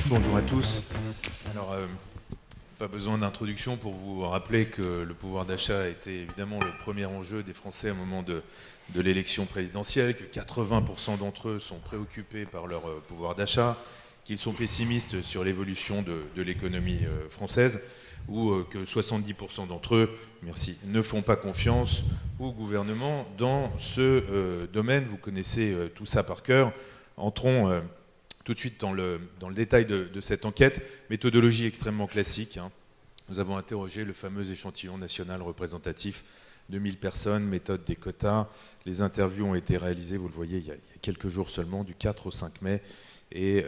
Bonjour à tous. Alors, pas besoin d'introduction pour vous rappeler que le pouvoir d'achat était évidemment le premier enjeu des Français au moment de l'élection présidentielle, que 80% d'entre eux sont préoccupés par leur pouvoir d'achat, qu'ils sont pessimistes sur l'évolution de l'économie française, ou que 70% d'entre eux, merci, ne font pas confiance au gouvernement dans ce domaine. Vous connaissez tout ça par cœur. Entrons tout de suite dans le détail de cette enquête. Méthodologie extrêmement classique. Nous avons interrogé le fameux échantillon national représentatif de 1000 personnes, méthode des quotas. Les interviews ont été réalisées, vous le voyez, il y a quelques jours seulement, du 4 au 5 mai. Et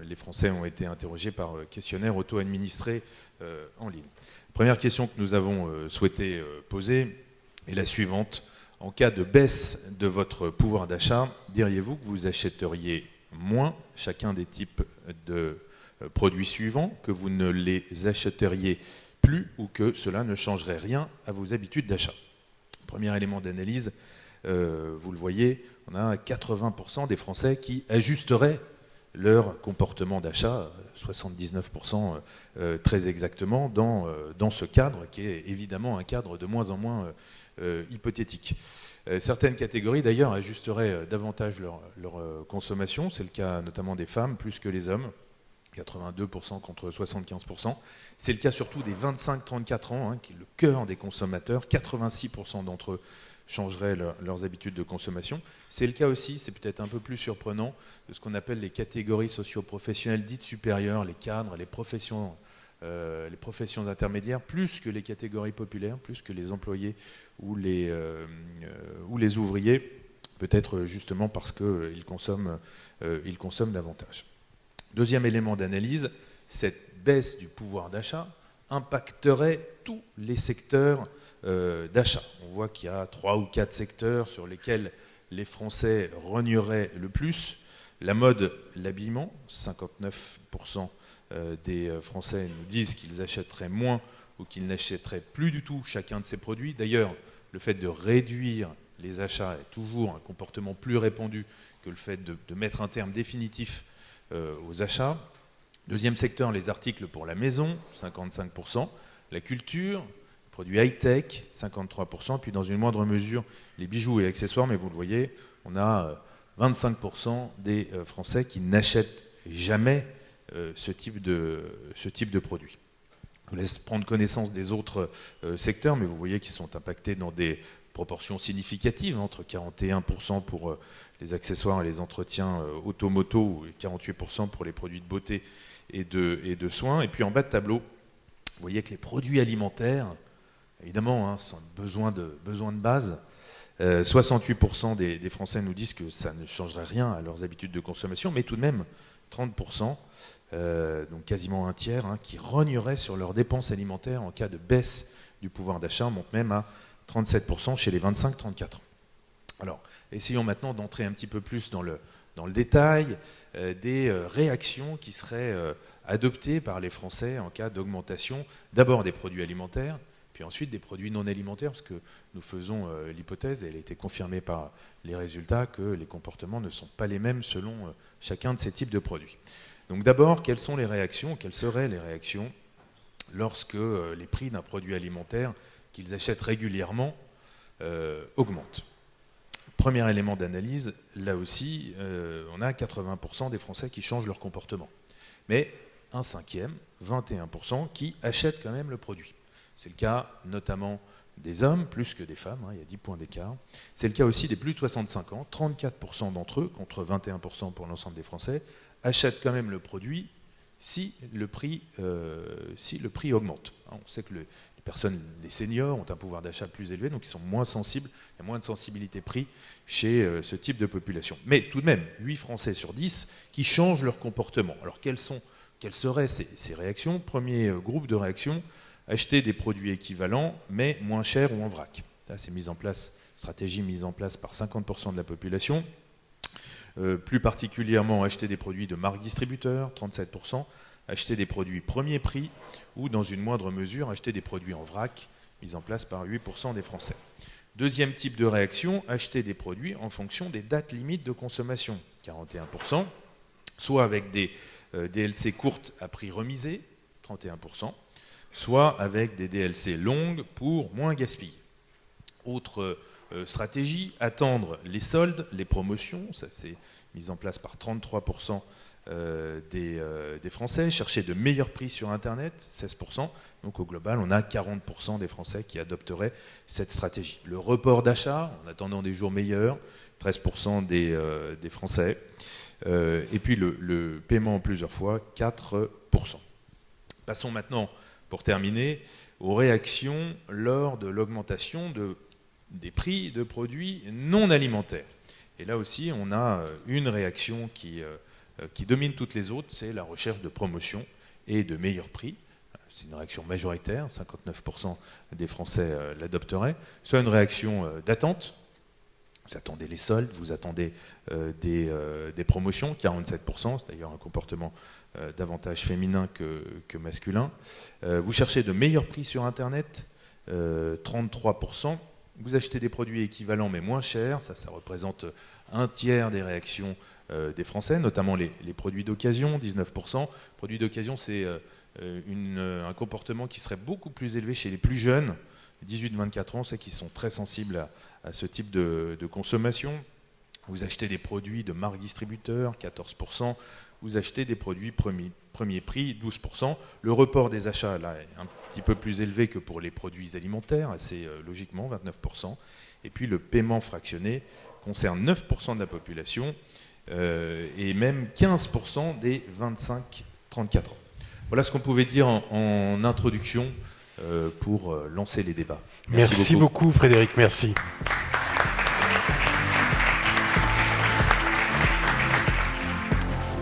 les Français ont été interrogés par questionnaire auto-administré en ligne. Première question que nous avons souhaité poser est la suivante. En cas de baisse de votre pouvoir d'achat, diriez-vous que vous achèteriez moins chacun des types de produits suivants, que vous ne les achèteriez plus ou que cela ne changerait rien à vos habitudes d'achat? Premier élément d'analyse, vous le voyez, on a 80% des Français qui ajusteraient leur comportement d'achat, 79% très exactement, dans ce cadre qui est évidemment un cadre de moins en moins hypothétique. Certaines catégories, d'ailleurs, ajusteraient davantage leur consommation. C'est le cas notamment des femmes, plus que les hommes, 82% contre 75%. C'est le cas surtout des 25-34 ans, qui est le cœur des consommateurs. 86% d'entre eux changeraient leurs habitudes de consommation. C'est le cas aussi, c'est peut-être un peu plus surprenant, de ce qu'on appelle les catégories socio-professionnelles dites supérieures, les cadres, les professions intermédiaires, plus que les catégories populaires, plus que les employés ou les ouvriers, peut-être justement parce qu'ils consomment davantage. Deuxième élément d'analyse, cette baisse du pouvoir d'achat impacterait tous les secteurs d'achat. On voit qu'il y a 3 ou 4 secteurs sur lesquels les Français renieraient le plus. La mode, l'habillement, 59% des Français nous disent qu'ils achèteraient moins ou qu'ils n'achèteraient plus du tout chacun de ces produits. D'ailleurs, le fait de réduire les achats est toujours un comportement plus répandu que le fait de mettre un terme définitif aux achats. Deuxième secteur, les articles pour la maison, 55%. La culture, produits high-tech, 53%. Puis dans une moindre mesure, les bijoux et accessoires. Mais vous le voyez, on a 25% des Français qui n'achètent jamais ce type de produit. Je vous laisse prendre connaissance des autres secteurs, mais vous voyez qu'ils sont impactés dans des proportions significatives, entre 41% pour les accessoires et les entretiens automoto, et 48% pour les produits de beauté et de soins. Et puis en bas de tableau, vous voyez que les produits alimentaires, évidemment, sont besoin de base. 68% des Français nous disent que ça ne changerait rien à leurs habitudes de consommation, mais tout de même 30%, donc quasiment un tiers, qui renieraient sur leurs dépenses alimentaires en cas de baisse du pouvoir d'achat, monte même à 37% chez les 25-34 ans. Alors, essayons maintenant d'entrer un petit peu plus dans le détail des réactions qui seraient adoptées par les Français en cas d'augmentation, d'abord des produits alimentaires, puis ensuite des produits non alimentaires, parce que nous faisons l'hypothèse, et elle a été confirmée par les résultats, que les comportements ne sont pas les mêmes selon chacun de ces types de produits. Donc d'abord, quelles seraient les réactions lorsque les prix d'un produit alimentaire qu'ils achètent régulièrement augmentent? Premier élément d'analyse, là aussi, on a 80% des Français qui changent leur comportement. Mais un cinquième, 21%, qui achètent quand même le produit. C'est le cas notamment des hommes, plus que des femmes, il y a 10 points d'écart. C'est le cas aussi des plus de 65 ans, 34% d'entre eux, contre 21% pour l'ensemble des Français, achètent quand même le produit si le prix augmente. On sait que les seniors ont un pouvoir d'achat plus élevé, donc ils sont moins sensibles, il y a moins de sensibilité prix chez ce type de population. Mais tout de même, 8 Français sur 10 qui changent leur comportement. Alors quelles seraient ces réactions? Premier groupe de réactions, acheter des produits équivalents, mais moins chers ou en vrac. Ça, c'est stratégie mise en place par 50% de la population. Plus particulièrement, acheter des produits de marque distributeur, 37%, acheter des produits premier prix, ou dans une moindre mesure, acheter des produits en vrac, mise en place par 8% des Français. Deuxième type de réaction, acheter des produits en fonction des dates limites de consommation, 41%, soit avec des DLC courtes à prix remisé, 31%, soit avec des DLC longues pour moins gaspiller. Autre stratégie, attendre les soldes, les promotions, ça c'est mis en place par 33% des Français, chercher de meilleurs prix sur Internet, 16%. Donc au global, on a 40% des Français qui adopteraient cette stratégie. Le report d'achat, en attendant des jours meilleurs, 13% des Français. Et puis le paiement en plusieurs fois, 4%. Passons maintenant, pour terminer, aux réactions lors de l'augmentation des prix de produits non alimentaires. Et là aussi, on a une réaction qui domine toutes les autres, c'est la recherche de promotion et de meilleurs prix. C'est une réaction majoritaire, 59% des Français l'adopteraient. Soit une réaction d'attente, vous attendez les soldes, vous attendez des promotions, 47%, c'est d'ailleurs un comportement davantage féminin que masculin. Vous cherchez de meilleurs prix sur Internet, 33%. Vous achetez des produits équivalents mais moins chers, ça représente un tiers des réactions des Français, notamment les produits d'occasion, 19%. Produits d'occasion, c'est un comportement qui serait beaucoup plus élevé chez les plus jeunes, 18-24 ans, c'est qu'ils sont très sensibles à ce type de consommation. Vous achetez des produits de marques distributeurs, 14%. Vous achetez des produits premier prix, 12%. Le report des achats, là, est un petit peu plus élevé que pour les produits alimentaires, assez logiquement, 29%. Et puis le paiement fractionné concerne 9% de la population et même 15% des 25-34 ans. Voilà ce qu'on pouvait dire en introduction pour lancer les débats. Merci beaucoup Frédéric, merci.